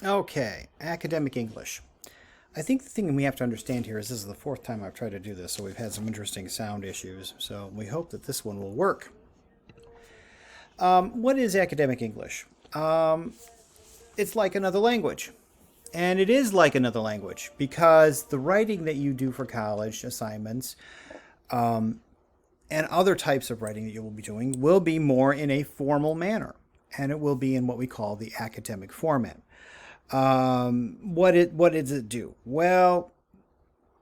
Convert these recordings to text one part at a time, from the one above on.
Okay, academic English. I think the thing we have to understand here is this is the fourth time I've tried to do this, so we've had some interesting sound issues. So we hope that this one will work. What is academic English? It's like another language. And it is like another language because the writing that you do for college assignments and other types of writing that you will be doing will be more in a formal manner. And it will be in what we call the academic format. What does it do? Well,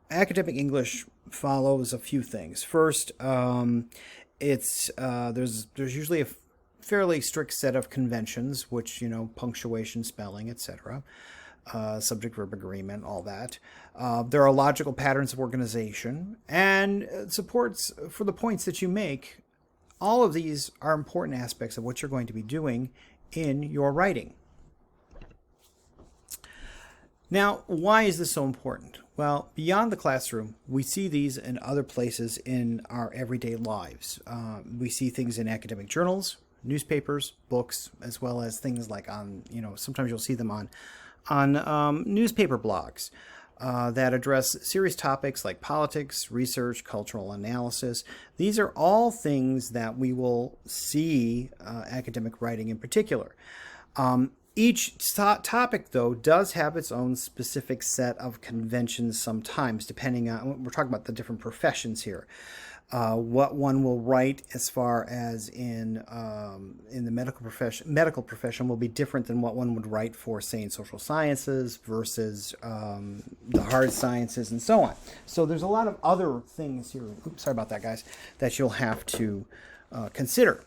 academic English follows a few things. First, it's there's usually a fairly strict set of conventions, which punctuation, spelling, etc., subject verb agreement, all that. There are logical patterns of organization and supports for the points that you make. All of these are important aspects of what you're going to be doing in your writing. Now, why is this so important? Well, beyond the classroom, we see these in other places in our everyday lives. We see things in academic journals, newspapers, books, as well as things like sometimes you'll see them on newspaper blogs that address serious topics like politics, research, cultural analysis. These are all things that we will see academic writing in particular. Each topic, though, does have its own specific set of conventions sometimes, depending on, we're talking about the different professions here. What one will write as far as in the medical profession will be different than what one would write for, say, in social sciences versus the hard sciences and so on. So there's a lot of other things here. Oops, sorry about that, guys, that you'll have to consider.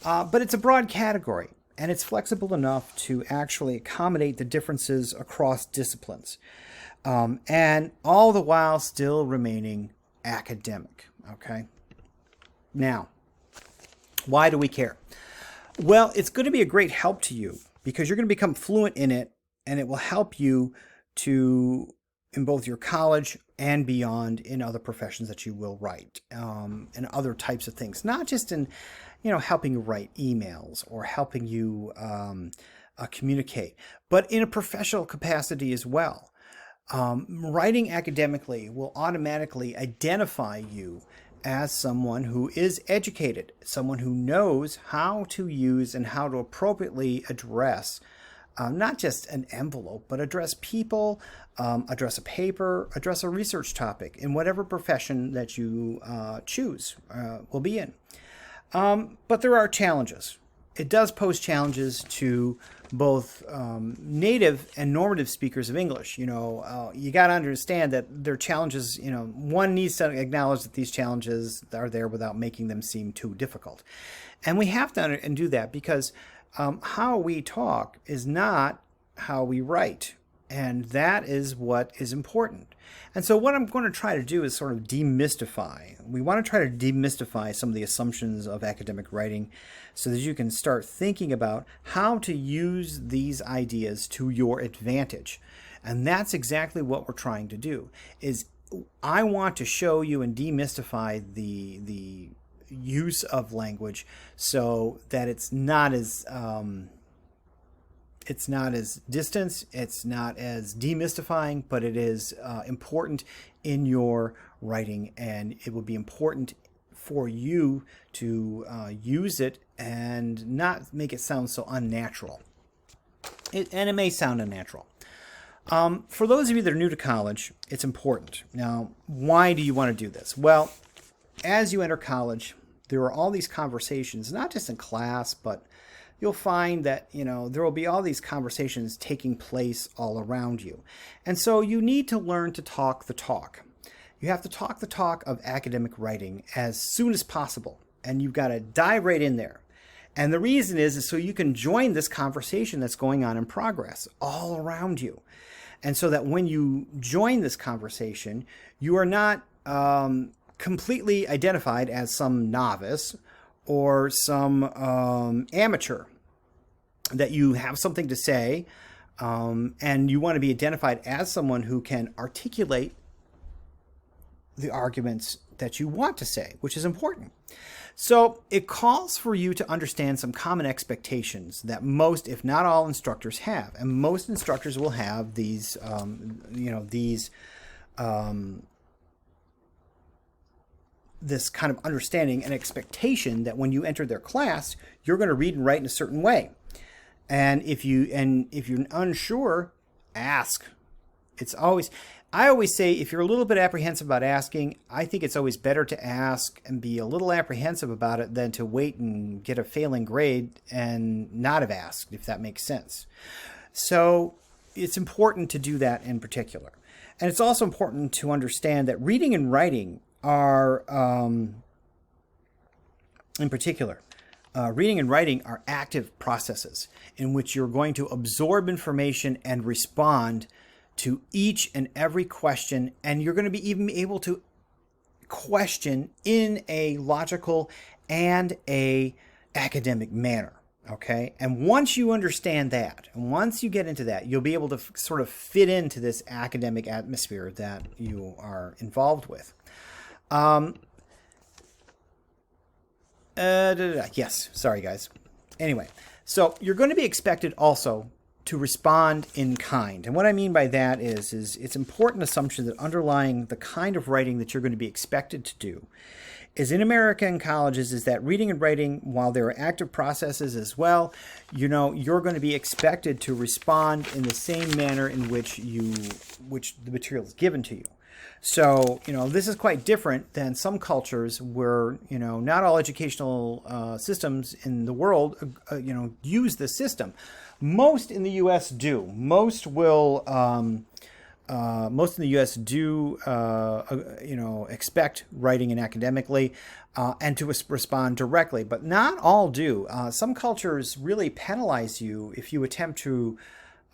But it's a broad category. And it's flexible enough to actually accommodate the differences across disciplines, and all the while still remaining academic. Okay. Now, why do we care? Well, it's going to be a great help to you because you're going to become fluent in it, and it will help you to in both your college and beyond in other professions that you will write, and other types of things, not just in helping you write emails or helping you communicate, but in a professional capacity as well. Writing academically will automatically identify you as someone who is educated, someone who knows how to use and how to appropriately address not just an envelope, but address people, address a paper, address a research topic in whatever profession that you choose will be in. But there are challenges. It does pose challenges to both native and normative speakers of English. You got to understand that there are challenges. One needs to acknowledge that these challenges are there without making them seem too difficult. And we have to do that because how we talk is not how we write. And that is what is important. And so what I'm going to try to do is sort of demystify. We want to try to demystify some of the assumptions of academic writing so that you can start thinking about how to use these ideas to your advantage. And that's exactly what we're trying to do. Is I want to show you and demystify the use of language so that it's not as distant, it's not as demystifying, but it is important in your writing, and it will be important for you to use it and not make it sound so unnatural. And it may sound unnatural. For those of you that are new to college, it's important. Now, why do you want to do this? Well, as you enter college, there are all these conversations, not just in class, but you'll find that, there will be all these conversations taking place all around you. And so you need to learn to talk the talk. You have to talk the talk of academic writing as soon as possible. And you've got to dive right in there. And the reason is so you can join this conversation that's going on in progress all around you. And so that when you join this conversation, you are not completely identified as some novice or some amateur, that you have something to say, and you want to be identified as someone who can articulate the arguments that you want to say, which is important. So it calls for you to understand some common expectations that most, if not all, instructors have, and most instructors will have these, this kind of understanding and expectation that when you enter their class, you're going to read and write in a certain way. And if you're unsure, ask. I always say, if you're a little bit apprehensive about asking, I think it's always better to ask and be a little apprehensive about it than to wait and get a failing grade and not have asked, if that makes sense. So it's important to do that in particular. And it's also important to understand that reading and writing are, in particular, reading and writing are active processes in which you're going to absorb information and respond to each and every question, and you're going to be even able to question in a logical and a academic manner. Okay, and once you understand that, and once you get into that, you'll be able to sort of fit into this academic atmosphere that you are involved with. Yes, sorry guys. Anyway, so you're going to be expected also to respond in kind. And what I mean by that is it's important assumption that underlying the kind of writing that you're going to be expected to do is in American colleges is that reading and writing, while there are active processes as well, you're going to be expected to respond in the same manner in which the material is given to you. So, this is quite different than some cultures where, not all educational systems in the world, use this system. Most in the U.S. do. Most in the U.S. do, expect writing and academically and to respond directly, but not all do. Some cultures really penalize you if you attempt to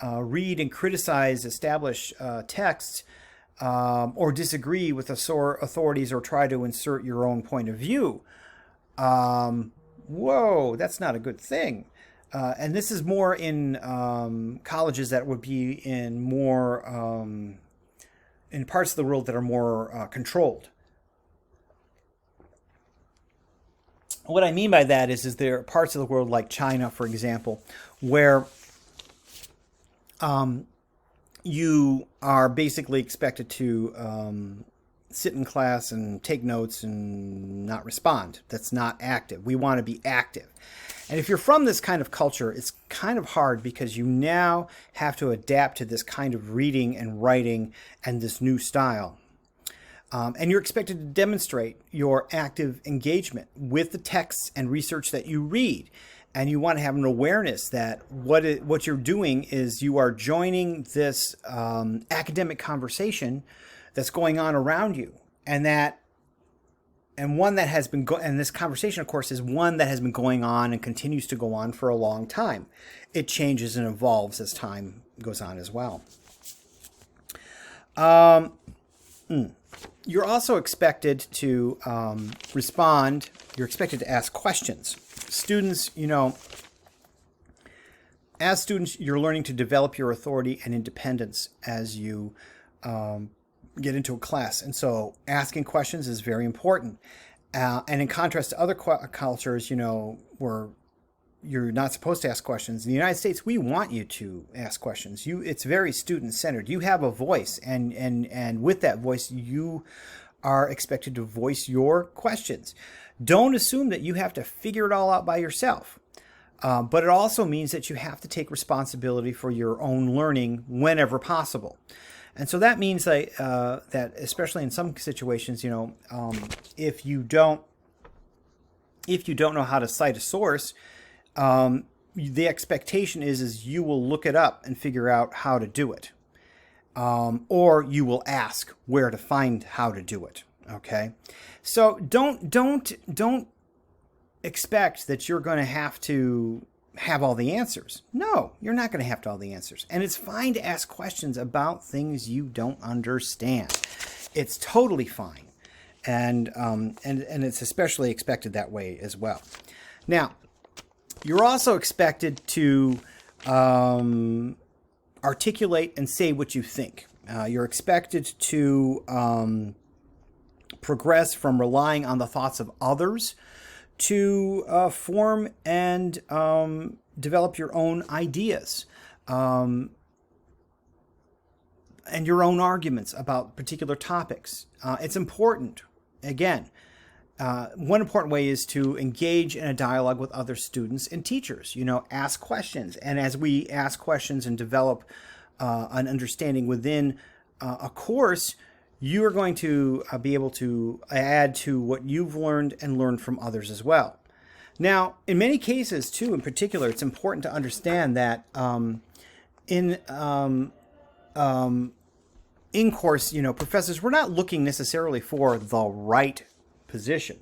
read and criticize established texts or disagree with authorities or try to insert your own point of view. Whoa, that's not a good thing. And this is more in colleges that would be in more in parts of the world that are more controlled. What I mean by that is there are parts of the world like China, for example, where you are basically expected to sit in class and take notes and not respond. That's not active. We want to be active. And if you're from this kind of culture, it's kind of hard because you now have to adapt to this kind of reading and writing and this new style. And you're expected to demonstrate your active engagement with the texts and research that you read. And you want to have an awareness that what you're doing is you are joining this academic conversation that's going on around you, and one that has been and this conversation, of course, is one that has been going on and continues to go on for a long time. It changes and evolves as time goes on as well. You're also expected to respond. You're expected to ask questions. Students, as students, you're learning to develop your authority and independence as you get into a class. And so asking questions is very important. And in contrast to other cultures, where you're not supposed to ask questions, in the United States, we want you to ask questions. It's very student-centered. You have a voice, and with that voice, you are expected to voice your questions. Don't assume that you have to figure it all out by yourself. But it also means that you have to take responsibility for your own learning whenever possible. And so that means that especially in some situations, if you don't know how to cite a source, the expectation is you will look it up and figure out how to do it, or you will ask where to find how to do it. Okay, so don't expect that you're going to have all the answers. No, you're not going to have all the answers. And it's fine to ask questions about things you don't understand. It's totally fine. And it's especially expected that way as well. Now, you're also expected to articulate and say what you think. You're expected to progress from relying on the thoughts of others to form and develop your own ideas and your own arguments about particular topics. It's important. Again, one important way is to engage in a dialogue with other students and teachers. Ask questions. And as we ask questions and develop an understanding within a course, you are going to be able to add to what you've learned and learn from others as well. Now, in many cases, too, in particular, it's important to understand that in course, professors, we're not looking necessarily for the right position.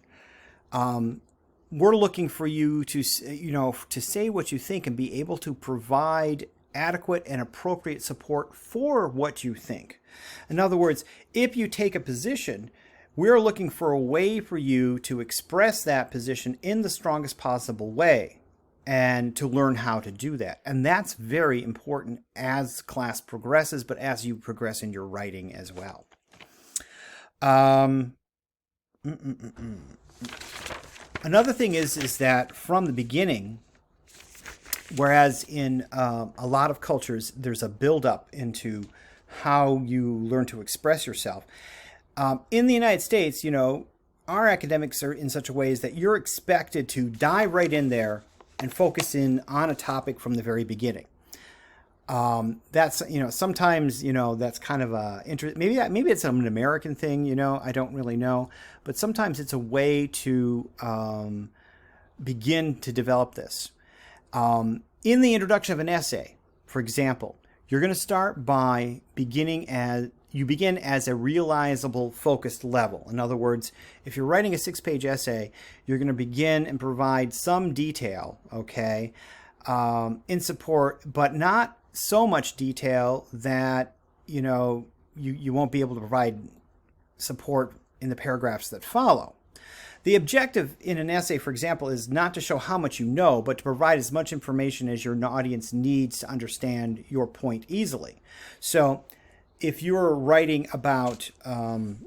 We're looking for you to, to say what you think and be able to provide adequate and appropriate support for what you think. In other words, if you take a position, we're looking for a way for you to express that position in the strongest possible way and to learn how to do that. And that's very important as class progresses, but as you progress in your writing as well. Another thing is that from the beginning, whereas in a lot of cultures, there's a build-up into how you learn to express yourself. In the United States, our academics are in such a way that you're expected to dive right in there and focus in on a topic from the very beginning. That's, sometimes, that's kind of maybe it's an American thing, I don't really know, but sometimes it's a way to begin to develop this. In the introduction of an essay, for example, you're going to start by begin as a realizable focused level. In other words, if you're writing a 6-page essay, you're going to begin and provide some detail, okay, in support, but not so much detail that, you won't be able to provide support in the paragraphs that follow. The objective in an essay, for example, is not to show how much you know, but to provide as much information as your audience needs to understand your point easily. So if you're writing about,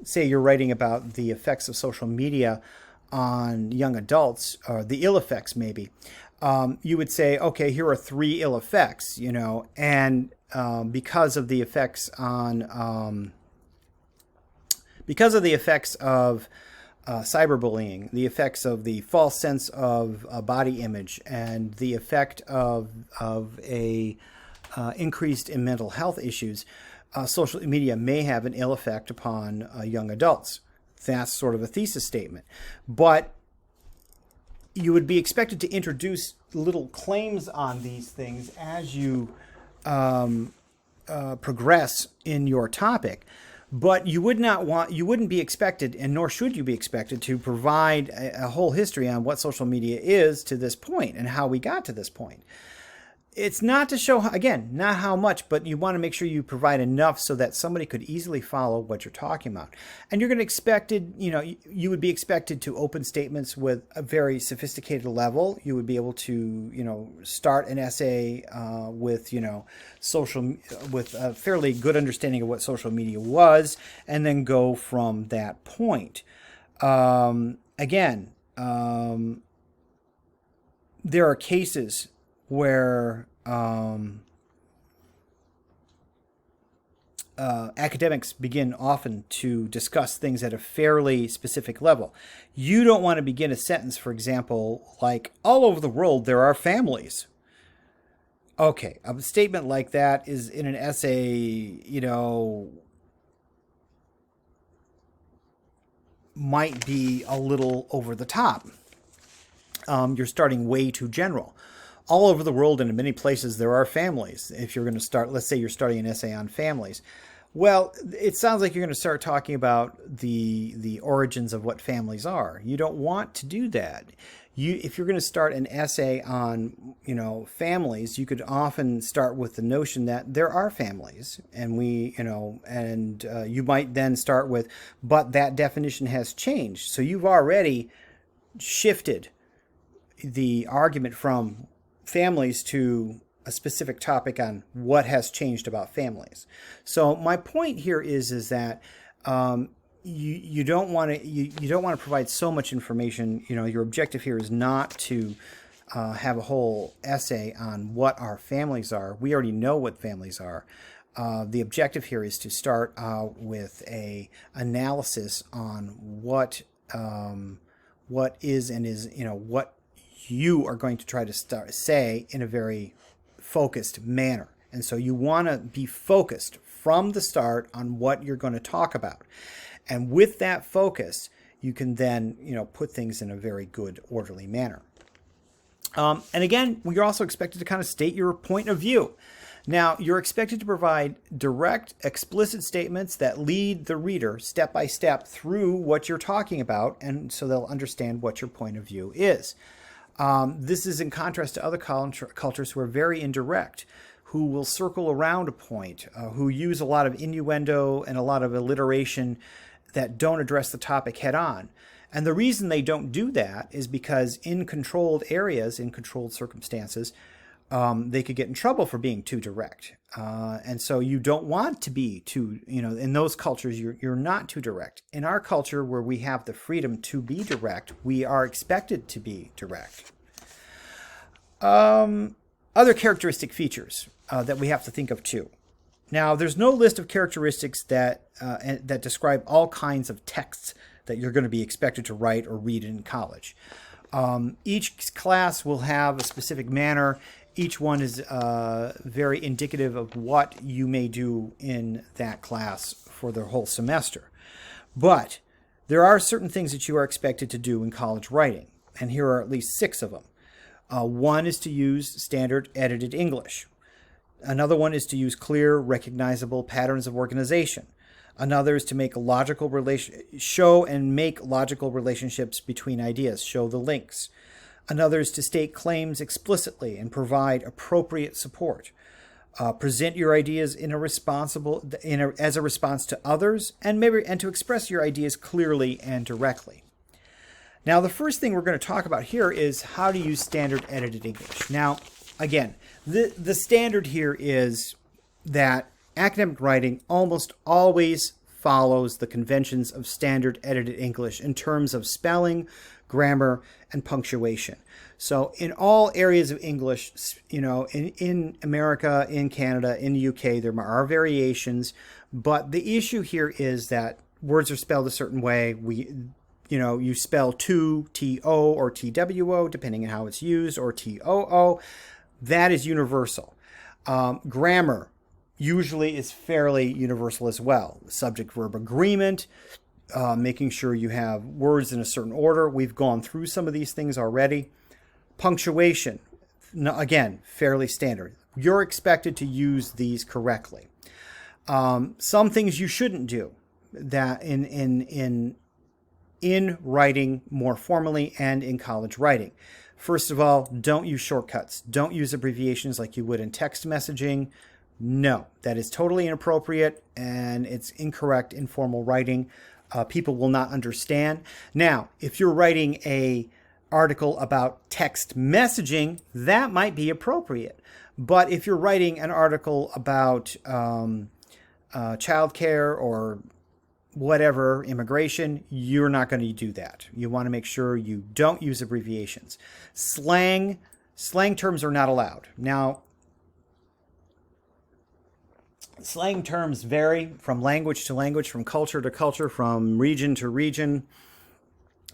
say you're writing about the effects of social media on young adults, or the ill effects maybe, you would say, okay, here are 3 ill effects, and because of the effects on, cyberbullying, the effects of the false sense of body image, and the effect of a increased in mental health issues, social media may have an ill effect upon young adults. That's sort of a thesis statement. But you would be expected to introduce little claims on these things as you progress in your topic. But you wouldn't be expected, and nor should you be expected, to provide a whole history on what social media is to this point and how we got to this point. It's not to show, again, not how much, but you want to make sure you provide enough so that somebody could easily follow what you're talking about. And you're going to you would be expected to open statements with a very sophisticated level. You would be able to, start an essay with a fairly good understanding of what social media was, and then go from that point. There are cases where academics begin often to discuss things at a fairly specific level. You don't want to begin a sentence, for example, like, all over the world there are families. Okay, a statement like that is in an essay, might be a little over the top. You're starting way too general. All over the world and in many places there are families. If you're going to start, let's say you're starting an essay on families. Well, it sounds like you're going to start talking about the origins of what families are. You don't want to do that. If you're going to start an essay on, families, you could often start with the notion that there are families, and you might then start with, but that definition has changed. So you've already shifted the argument from families to a specific topic on what has changed about families. So my point here is that you don't want to you don't want to provide so much information. Your objective here is not to have a whole essay on what our families are. We already know what families are. The objective here is to start out with a analysis on what is and is, what you are going to try to say in a very focused manner. And so you want to be focused from the start on what you're going to talk about. And with that focus, you can then, put things in a very good, orderly manner. And again, you're also expected to kind of state your point of view. Now, you're expected to provide direct, explicit statements that lead the reader step by step through what you're talking about, and so they'll understand what your point of view is. This is in contrast to other cultures who are very indirect, who will circle around a point, who use a lot of innuendo and a lot of alliteration that don't address the topic head on. And the reason they don't do that is because in controlled areas, in controlled circumstances, they could get in trouble for being too direct. And so you don't want to be too, in those cultures, you're not too direct. In our culture, where we have the freedom to be direct, we are expected to be direct. Other characteristic features that we have to think of too. Now, there's no list of characteristics that describe all kinds of texts that you're going to be expected to write or read in college. Each class will have a specific manner. Each one is very indicative of what you may do in that class for the whole semester. But there are certain things that you are expected to do in college writing, and here are at least 6 of them. One is to use standard edited English. Another one is to use clear, recognizable patterns of organization. Another is to make show and make logical relationships between ideas, show the links. Another is to state claims explicitly and provide appropriate support. Present your ideas as a response to others, and to express your ideas clearly and directly. Now, the first thing we're going to talk about here is how to use standard edited English. Now, again, the standard here is that academic writing almost always follows the conventions of standard edited English in terms of spelling, grammar, and punctuation. So in all areas of English, in America, in Canada, in the UK, there are variations, but the issue here is that words are spelled a certain way. You spell to, T-O or T-W-O, depending on how it's used, or T-O-O. That is universal. Grammar usually is fairly universal as well. Subject-verb agreement, making sure you have words in a certain order. We've gone through some of these things already. Punctuation, again, fairly standard. You're expected to use these correctly. Some things you shouldn't do that in writing more formally and in college writing. First of all, don't use shortcuts. Don't use abbreviations like you would in text messaging. No, that is totally inappropriate and it's incorrect in formal writing. People will not understand. Now, if you're writing an article about text messaging, that might be appropriate. But if you're writing an article about childcare or whatever, immigration, you're not going to do that. You want to make sure you don't use abbreviations. Slang terms are not allowed. Now, slang terms vary from language to language, from culture to culture, from region to region.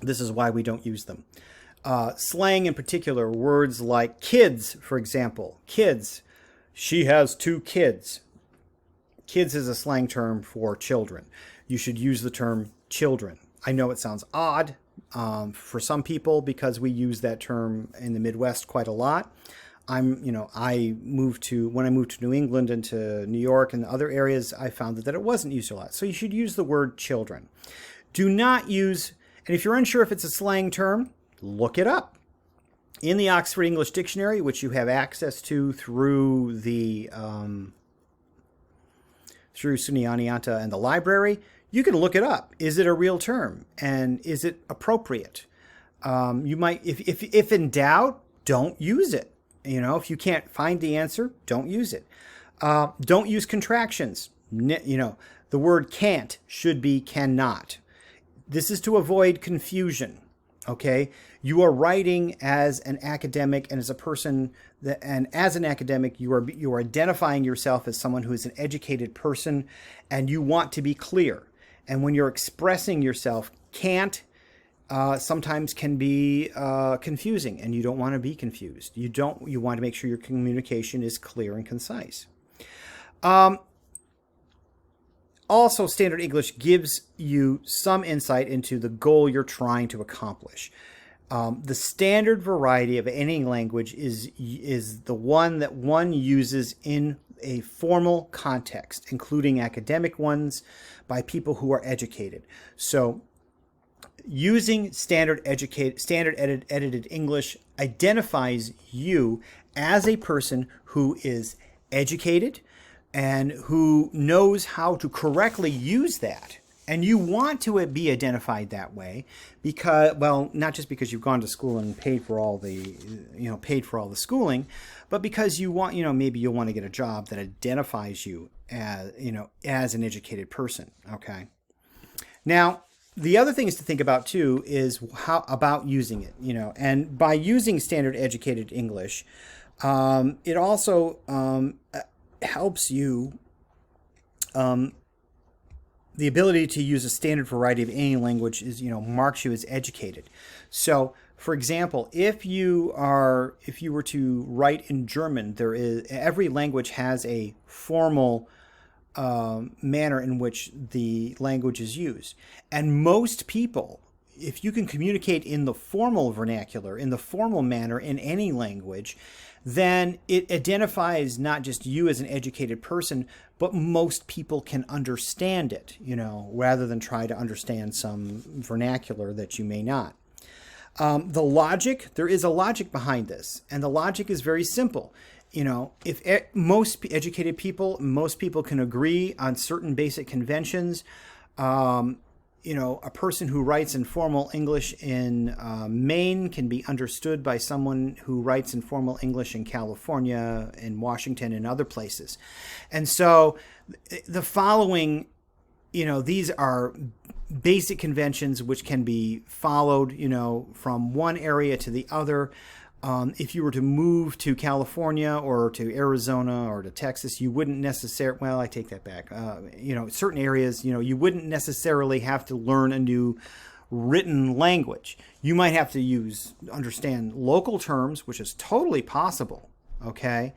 This is why we don't use them. Slang in particular, words like kids, for example. Kids, she has 2 kids. Kids is a slang term for children. You should use the term children. I know it sounds odd for some people because we use that term in the Midwest quite a lot. When I moved to New England and to New York and other areas, I found that it wasn't used a lot. So you should use the word children. Do not use, and if you're unsure if it's a slang term, look it up. In the Oxford English Dictionary, which you have access to through the through SUNY Oneonta and the library, you can look it up. Is it a real term? And is it appropriate? You might, if in doubt, don't use it. If you can't find the answer, don't use it. Don't use contractions. The word can't should be cannot. This is to avoid confusion. Okay, you are writing as an academic and as a person that, and as an academic, you are identifying yourself as someone who is an educated person, and you want to be clear. And when you're expressing yourself, can't sometimes can be confusing, and you don't want to be confused. You want to make sure your communication is clear and concise. Also, standard English gives you some insight into the goal you're trying to accomplish. The standard variety of any language is the one that one uses in a formal context, including academic ones by people who are educated. So using standard edited English identifies you as a person who is educated and who knows how to correctly use that. And you want to be identified that way because, well, not just because you've gone to school and paid for all the schooling, but because you want, maybe you'll want to get a job that identifies you as an educated person. Okay. Now, the other things to think about too is how about using it, and by using standard educated English, it also helps you the ability to use a standard variety of any language is marks you as educated. So for example, if you were to write in German, every language has a formal manner in which the language is used, and most people, if you can communicate in the formal vernacular, in the formal manner in any language, then it identifies not just you as an educated person, but most people can understand it, rather than try to understand some vernacular that you may not. The logic, there is a logic behind this, and the logic is very simple. If most educated people, most people can agree on certain basic conventions. A person who writes in formal English in Maine can be understood by someone who writes in formal English in California, in Washington, and other places. And so the following, these are basic conventions which can be followed, from one area to the other. If you were to move to California or to Arizona or to Texas, you wouldn't necessarily, well, I take that back. Certain areas, you wouldn't necessarily have to learn a new written language. You might have to understand local terms, which is totally possible. Okay.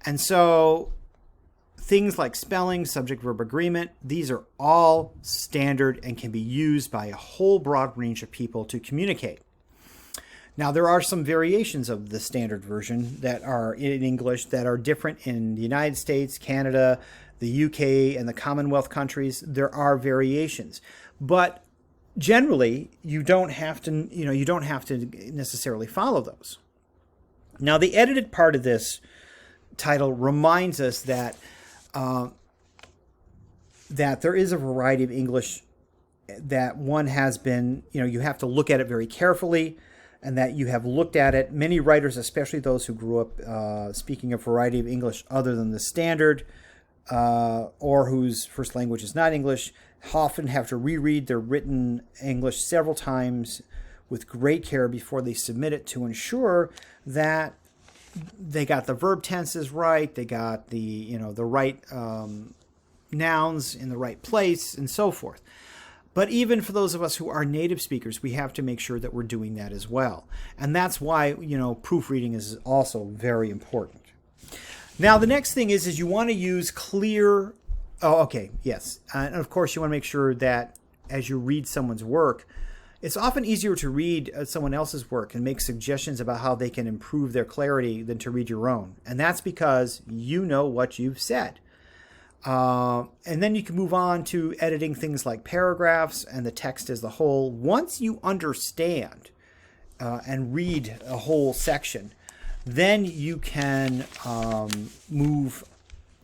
And so things like spelling, subject-verb agreement, these are all standard and can be used by a whole broad range of people to communicate. Now, there are some variations of the standard version that are in English that are different in the United States, Canada, the UK, and the Commonwealth countries. There are variations, but generally, you don't have to necessarily follow those. Now, the edited part of this title reminds us that that there is a variety of English that one has been, you have to look at it very carefully, and that you have looked at it. Many writers, especially those who grew up speaking a variety of English other than the standard, or whose first language is not English, often have to reread their written English several times with great care before they submit it to ensure that they got the verb tenses right, they got the right nouns in the right place, and so forth. But even for those of us who are native speakers, we have to make sure that we're doing that as well. And that's why, proofreading is also very important. Now, the next thing is you want to use clear... Oh, okay, yes. And of course, you want to make sure that as you read someone's work, it's often easier to read someone else's work and make suggestions about how they can improve their clarity than to read your own. And that's because you know what you've said. And then you can move on to editing things like paragraphs and the text as a whole. Once you understand and read a whole section, then you can move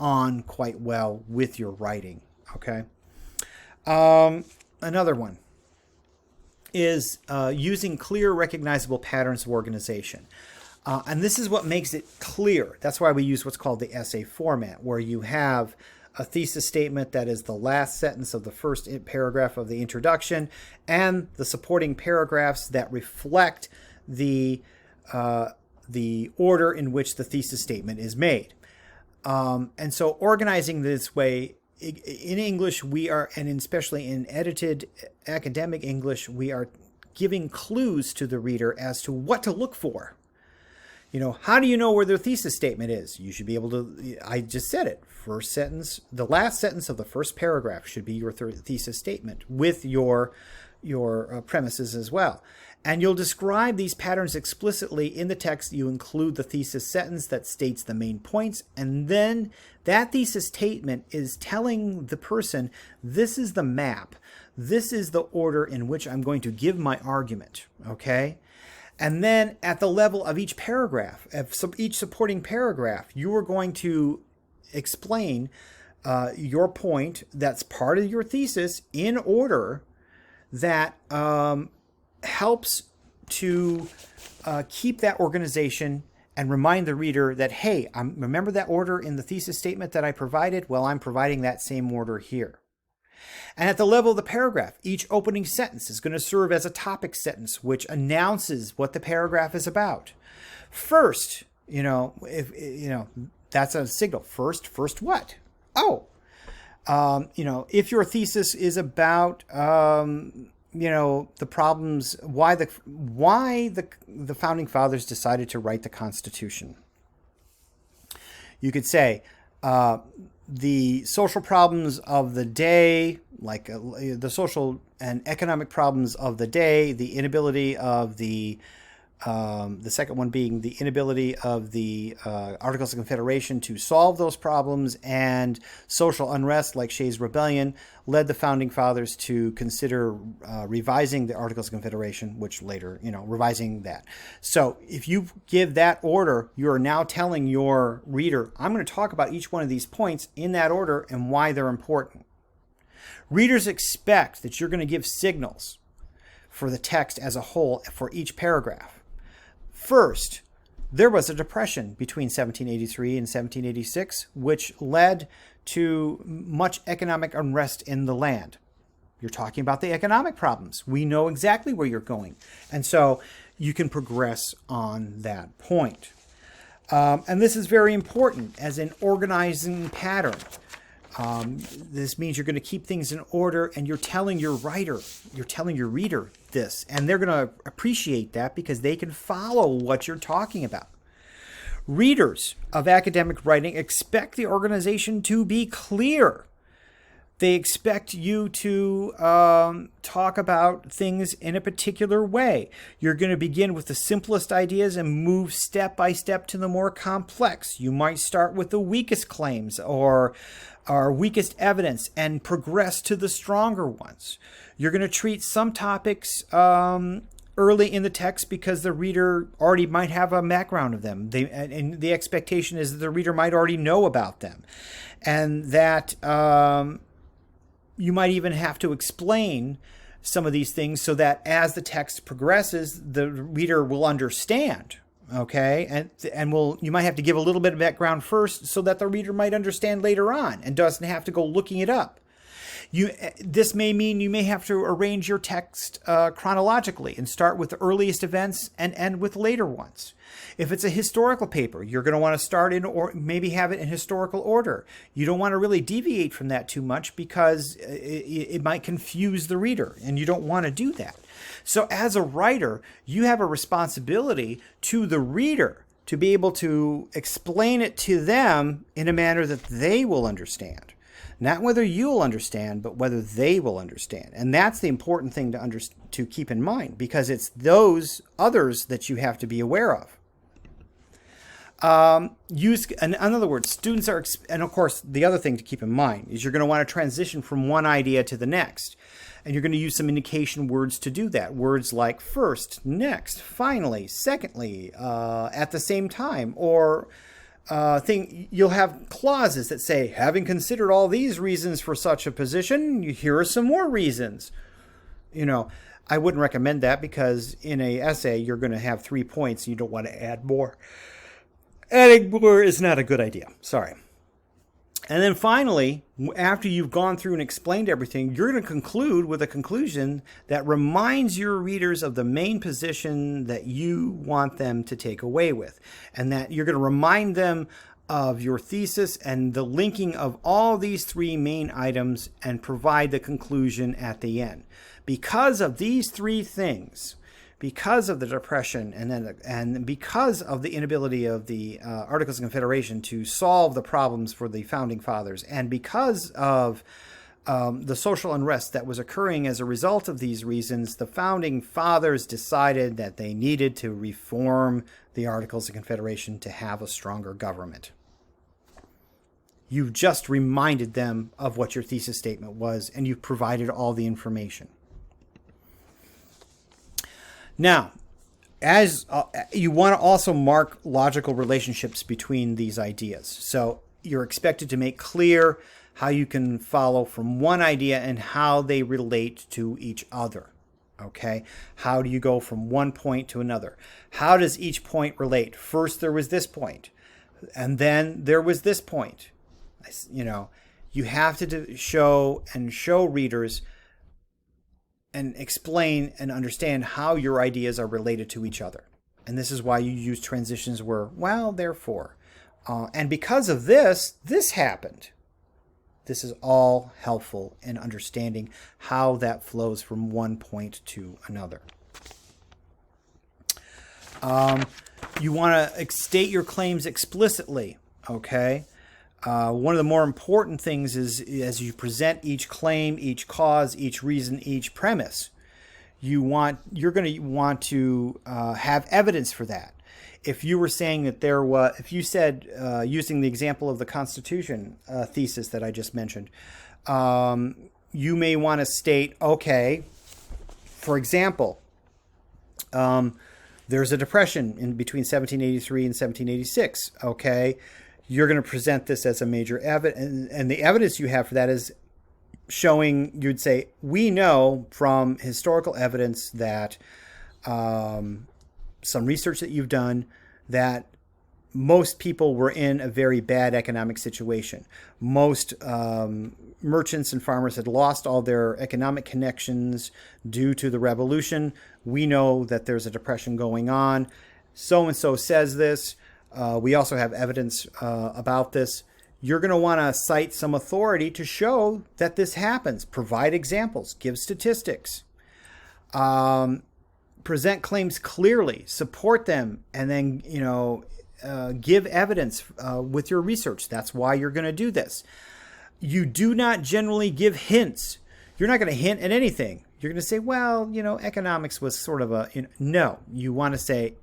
on quite well with your writing. Okay. Another one is using clear, recognizable patterns of organization. And this is what makes it clear. That's why we use what's called the essay format, where you have a thesis statement that is the last sentence of the first paragraph of the introduction, and the supporting paragraphs that reflect the order in which the thesis statement is made. And so organizing this way, in English, we are, and especially in edited academic English, we are giving clues to the reader as to what to look for. How do you know where their thesis statement is? You should be able to, I just said it, first sentence, the last sentence of the first paragraph should be your thesis statement with your premises as well. And you'll describe these patterns explicitly in the text. You include the thesis sentence that states the main points, and then that thesis statement is telling the person, this is the map. This is the order in which I'm going to give my argument, okay? And then at the level of each paragraph, each supporting paragraph, you are going to explain your point that's part of your thesis in order that helps to keep that organization and remind the reader that, hey, remember that order in the thesis statement that I provided? Well, I'm providing that same order here. And at the level of the paragraph, each opening sentence is going to serve as a topic sentence, which announces what the paragraph is about. First, that's a signal. First what? Oh, if your thesis is about, the problems, why the founding fathers decided to write the Constitution. You could say, the social problems of the day, like the social and economic problems of the day, the inability of the second one being the inability of the Articles of Confederation to solve those problems, and social unrest like Shays' Rebellion led the Founding Fathers to consider revising the Articles of Confederation, which later, revising that. So if you give that order, you are now telling your reader, I'm going to talk about each one of these points in that order and why they're important. Readers expect that you're going to give signals for the text as a whole for each paragraph. First, there was a depression between 1783 and 1786, which led to much economic unrest in the land. You're talking about the economic problems. We know exactly where you're going. And so you can progress on that point. And this is very important as an organizing pattern. This means you're going to keep things in order, and you're telling your reader this, and they're going to appreciate that because they can follow what you're talking about. Readers of academic writing expect the organization to be clear. They expect you to talk about things in a particular way. You're going to begin with the simplest ideas and move step by step to the more complex. You might start with the weakest claims or weakest evidence and progress to the stronger ones. You're going to treat some topics early in the text because the reader already might have a background of them. And the expectation is that the reader might already know about them. And that you might even have to explain some of these things so that as the text progresses, the reader will understand. Okay, and you might have to give a little bit of background first so that the reader might understand later on and doesn't have to go looking it up. This may mean you may have to arrange your text chronologically and start with the earliest events and end with later ones. If it's a historical paper, you're going to want to start in or maybe have it in historical order. You don't want to really deviate from that too much because it might confuse the reader, and you don't want to do that. So as a writer, you have a responsibility to the reader to be able to explain it to them in a manner that they will understand. Not whether you'll understand, but whether they will understand. And that's the important thing to keep in mind, because it's those others that you have to be aware of. In other words, students are, and of course, the other thing to keep in mind is you're going to want to transition from one idea to the next. And you're going to use some indication words to do that. Words like first, next, finally, secondly, at the same time, or you'll have clauses that say, having considered all these reasons for such a position, here are some more reasons. I wouldn't recommend that because in an essay, you're going to have 3 points. And you don't want to add more. Adding more is not a good idea. Sorry. And then finally, after you've gone through and explained everything, you're going to conclude with a conclusion that reminds your readers of the main position that you want them to take away with. And that you're going to remind them of your thesis and the linking of all these three main items and provide the conclusion at the end. Because of these three things, because of the Depression and because of the inability of the Articles of Confederation to solve the problems for the Founding Fathers, and because of the social unrest that was occurring as a result of these reasons, the Founding Fathers decided that they needed to reform the Articles of Confederation to have a stronger government. You've just reminded them of what your thesis statement was, and you've provided all the information. Now, as you want to also mark logical relationships between these ideas. So you're expected to make clear how you can follow from one idea and how they relate to each other. Okay? How do you go from one point to another? How does each point relate? First, there was this point, and then there was this point. You have to show readers and explain and understand how your ideas are related to each other. And this is why you use transitions where, well, therefore. And because of this happened. This is all helpful in understanding how that flows from one point to another. You want to state your claims explicitly, okay? One of the more important things is as you present each claim, each cause, each reason, each premise, you're going to want to have evidence for that. If you were saying that if you said, using the example of the Constitution thesis that I just mentioned, you may want to state, okay, for example, there's a depression in between 1783 and 1786, okay? You're going to present this as a major evidence, and the evidence you have for that is showing, you'd say, we know from historical evidence that some research that you've done that most people were in a very bad economic situation. Most merchants and farmers had lost all their economic connections due to the revolution. We know that there's a depression going on. So-and-so says this. We also have evidence about this. You're going to want to cite some authority to show that this happens. Provide examples. Give statistics. Present claims clearly. Support them. And then, give evidence with your research. That's why you're going to do this. You do not generally give hints. You're not going to hint at anything. You're going to say, well, economics was sort of a... No, you want to say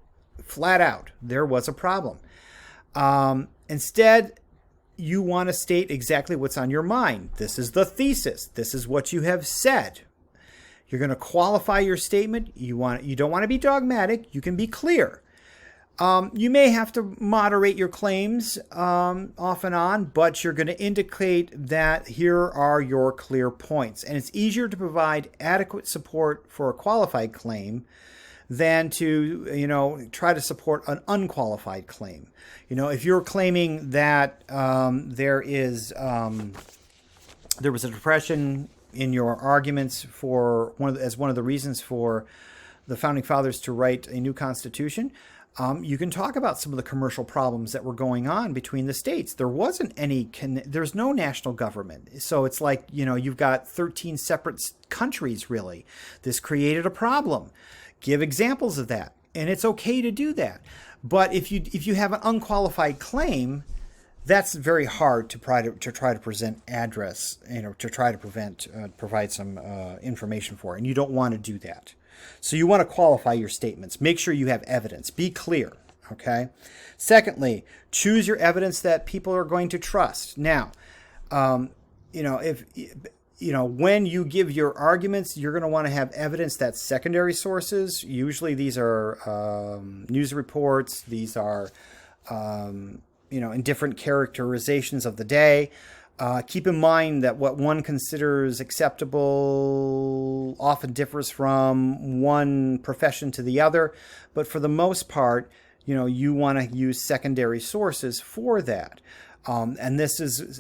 flat out, there was a problem. Instead, you want to state exactly what's on your mind. This is the thesis. This is what you have said. You're going to qualify your statement. You don't want to be dogmatic. You can be clear. You may have to moderate your claims off and on, but you're going to indicate that here are your clear points. And it's easier to provide adequate support for a qualified claim than to, try to support an unqualified claim. If you're claiming that there was a depression in your arguments for as one of the reasons for the Founding Fathers to write a new constitution, you can talk about some of the commercial problems that were going on between the states. There wasn't there's no national government. So it's like, you've got 13 separate countries, really. This created a problem. Give examples of that. And it's okay to do that. But if you have an unqualified claim, that's very hard to try to present address, to try to provide some information for. And you don't want to do that. So you want to qualify your statements. Make sure you have evidence. Be clear, okay? Secondly, choose your evidence that people are going to trust. Now, when you give your arguments, you're going to want to have evidence that's secondary sources. Usually these are news reports. These are, in different characterizations of the day. Keep in mind that what one considers acceptable often differs from one profession to the other. But for the most part, you want to use secondary sources for that. And this is,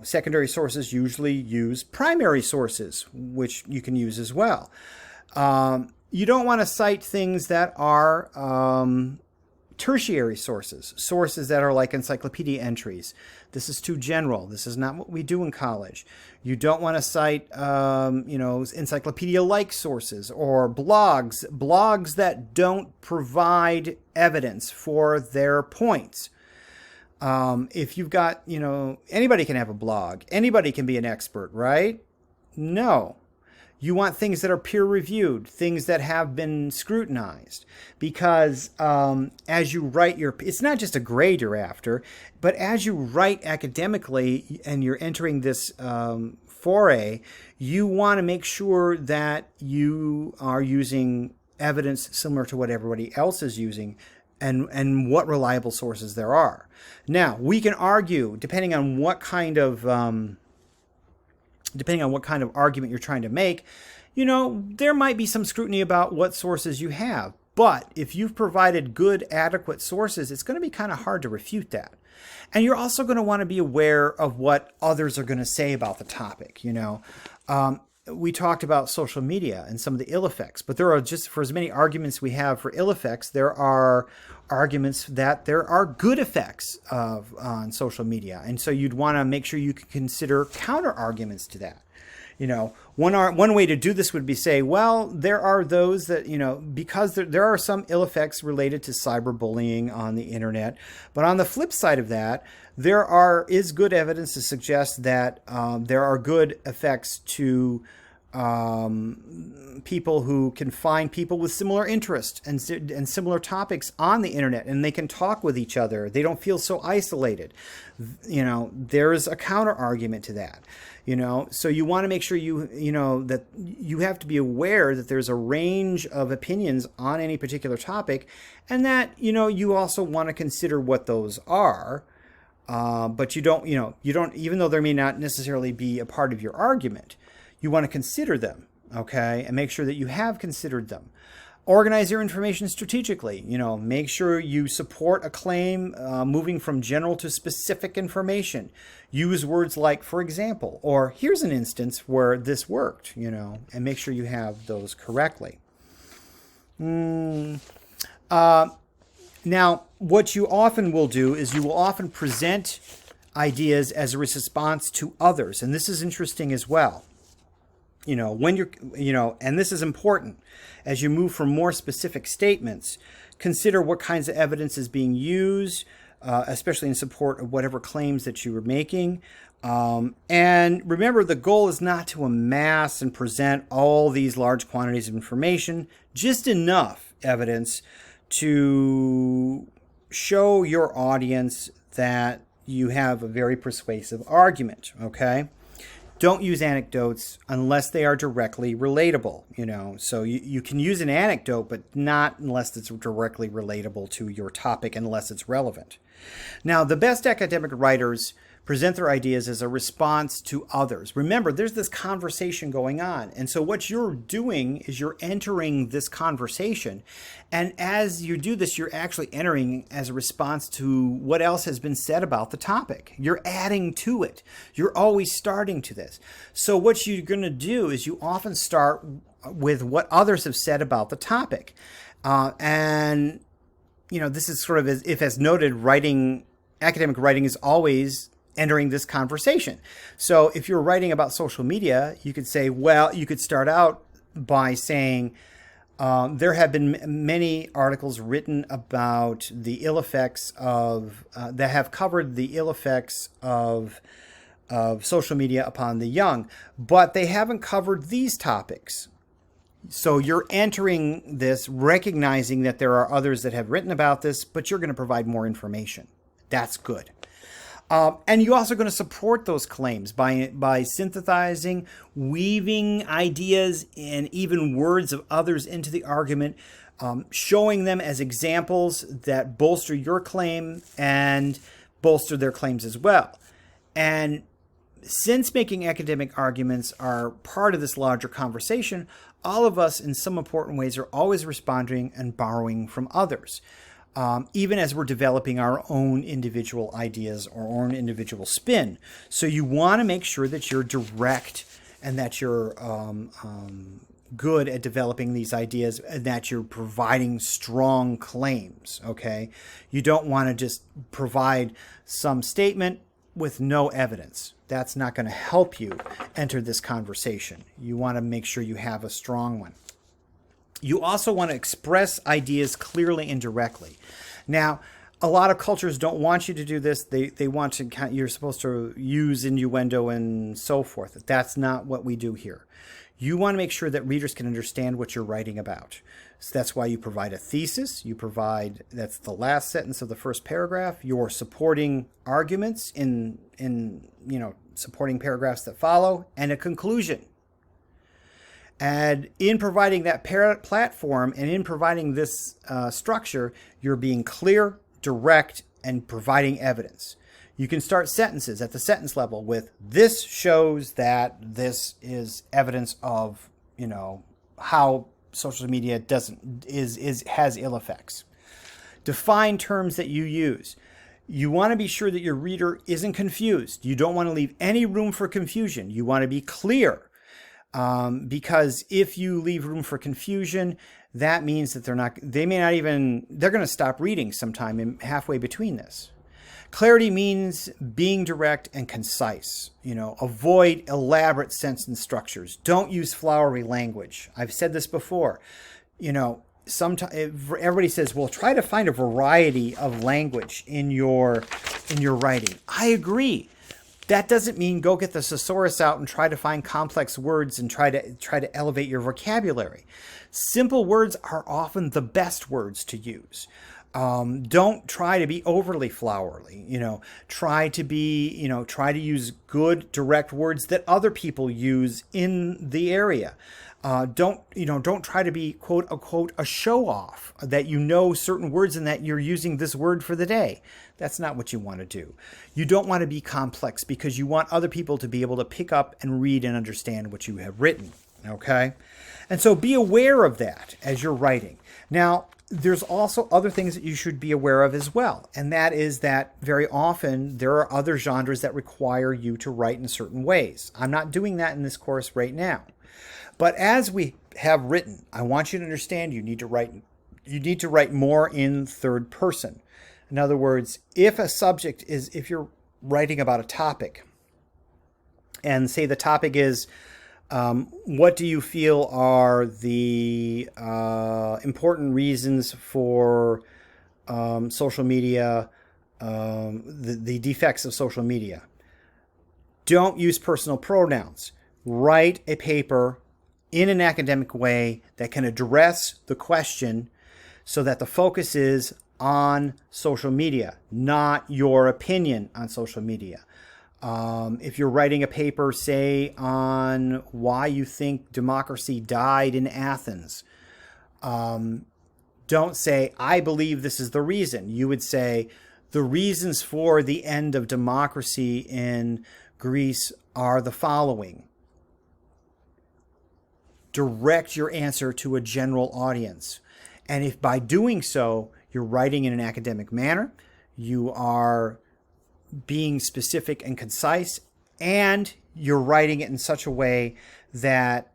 secondary sources usually use primary sources, which you can use as well. You don't want to cite things that are tertiary sources, sources that are like encyclopedia entries. This is too general. This is not what we do in college. You don't want to cite, encyclopedia-like sources or blogs that don't provide evidence for their points. If you've got, anybody can have a blog. Anybody can be an expert, right? No. You want things that are peer-reviewed, things that have been scrutinized, because as you write it's not just a grade you're after, but as you write academically and you're entering this foray, you want to make sure that you are using evidence similar to what everybody else is using and what reliable sources there are. Now, we can argue, depending on what kind of argument you're trying to make, there might be some scrutiny about what sources you have. But if you've provided good, adequate sources, it's going to be kind of hard to refute that. And you're also going to want to be aware of what others are going to say about the topic. We talked about social media and some of the ill effects, but there are, just for as many arguments we have for ill effects, there are arguments that there are good effects on social media. And so you'd want to make sure you can consider counter arguments to that. One way to do this would be say, well, there are those that, because there are some ill effects related to cyberbullying on the internet. But on the flip side of that, there is good evidence to suggest that there are good effects to people who can find people with similar interests and similar topics on the internet, and they can talk with each other. They don't feel so isolated. There is a counter argument to that. So you want to make sure that you have to be aware that there's a range of opinions on any particular topic, and that you also want to consider what those are. But you don't, even though there may not necessarily be a part of your argument, you want to consider them, okay, and make sure that you have considered them. Organize your information strategically. Make sure you support a claim moving from general to specific information. Use words like, for example, or here's an instance where this worked, and make sure you have those correctly. Now, what you often will do is you will often present ideas as a response to others, and this is interesting as well. When you're, and this is important, as you move from more specific statements, consider what kinds of evidence is being used, especially in support of whatever claims that you were making. And remember, the goal is not to amass and present all these large quantities of information, just enough evidence to show your audience that you have a very persuasive argument, okay? Don't use anecdotes unless they are directly relatable, So you can use an anecdote, but not unless it's directly relatable to your topic, unless it's relevant. Now, the best academic writers present their ideas as a response to others. Remember, there's this conversation going on. And so what you're doing is you're entering this conversation. And as you do this, you're actually entering as a response to what else has been said about the topic. You're adding to it. You're always starting to this. So what you're going to do is you often start with what others have said about the topic. And this is sort of as noted, academic writing is always entering this conversation. So if you're writing about social media, you could say, you could start out by saying, there have been many articles written about the ill effects that have covered the ill effects of social media upon the young, but they haven't covered these topics. So you're entering this recognizing that there are others that have written about this, but you're going to provide more information. That's good. And you're also going to support those claims by synthesizing, weaving ideas and even words of others into the argument, showing them as examples that bolster your claim and bolster their claims as well. And since making academic arguments are part of this larger conversation, all of us in some important ways are always responding and borrowing from others. even as we're developing our own individual ideas or our own individual spin. So you want to make sure that you're direct and that you're good at developing these ideas and that you're providing strong claims, okay? You don't want to just provide some statement with no evidence. That's not going to help you enter this conversation. You want to make sure you have a strong one. You also want to express ideas clearly and directly. Now, a lot of cultures don't want you to do this. They want to, you're supposed to use innuendo and so forth. That's not what we do here. You want to make sure that readers can understand what you're writing about. So that's why you provide a thesis. That's the last sentence of the first paragraph. Your supporting arguments in supporting paragraphs that follow, and a conclusion. And in providing that platform and in providing this structure, you're being clear, direct, and providing evidence. You can start sentences at the sentence level with, this shows that this is evidence of, how social media has ill effects. Define terms that you use. You want to be sure that your reader isn't confused. You don't want to leave any room for confusion. You want to be clear. Because if you leave room for confusion, that means that they're going to stop reading sometime halfway between this. Clarity means being direct and concise. Avoid elaborate sentence structures. Don't use flowery language. I've said this before. Sometimes everybody says, well, try to find a variety of language in your writing. I agree. That doesn't mean go get the thesaurus out and try to find complex words and try to elevate your vocabulary. Simple words are often the best words to use. Don't try to be overly flowery. Try to use good direct words that other people use in the area. Don't try to be quote unquote a show off that certain words and that you're using this word for the day. That's not what you want to do. You don't want to be complex because you want other people to be able to pick up and read and understand what you have written. Okay? And so be aware of that as you're writing. Now, there's also other things that you should be aware of as well. And that is that very often there are other genres that require you to write in certain ways. I'm not doing that in this course right now. But as we have written, I want you to understand you need to write more in third person. In other words, if you're writing about a topic, and say the topic is, what do you feel are the important reasons for social media, the defects of social media? Don't use personal pronouns. Write a paper in an academic way that can address the question so that the focus is on social media, not your opinion on social media. If you're writing a paper, say, on why you think democracy died in Athens, don't say, I believe this is the reason. You would say, the reasons for the end of democracy in Greece are the following. Direct your answer to a general audience. And if by doing so, you're writing in an academic manner, you are being specific and concise, and you're writing it in such a way that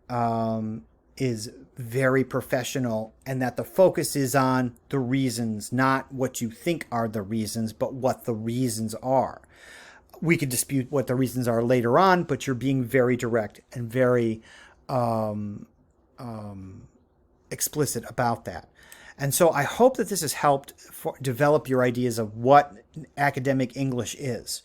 is very professional, and that the focus is on the reasons, not what you think are the reasons, but what the reasons are. We could dispute what the reasons are later on, but you're being very direct and very explicit about that. And so I hope that this has helped develop your ideas of what academic English is.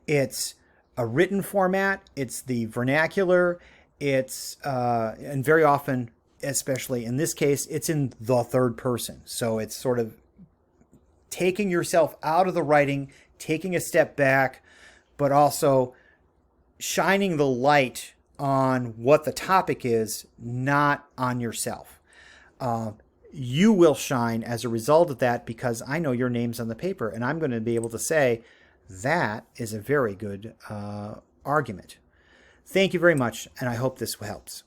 It's a written format, it's the vernacular, and very often, especially in this case, it's in the third person. So it's sort of taking yourself out of the writing, taking a step back, but also shining the light on what the topic is, not on yourself. You will shine as a result of that because I know your name's on the paper, and I'm going to be able to say that is a very good argument. Thank you very much, and I hope this helps.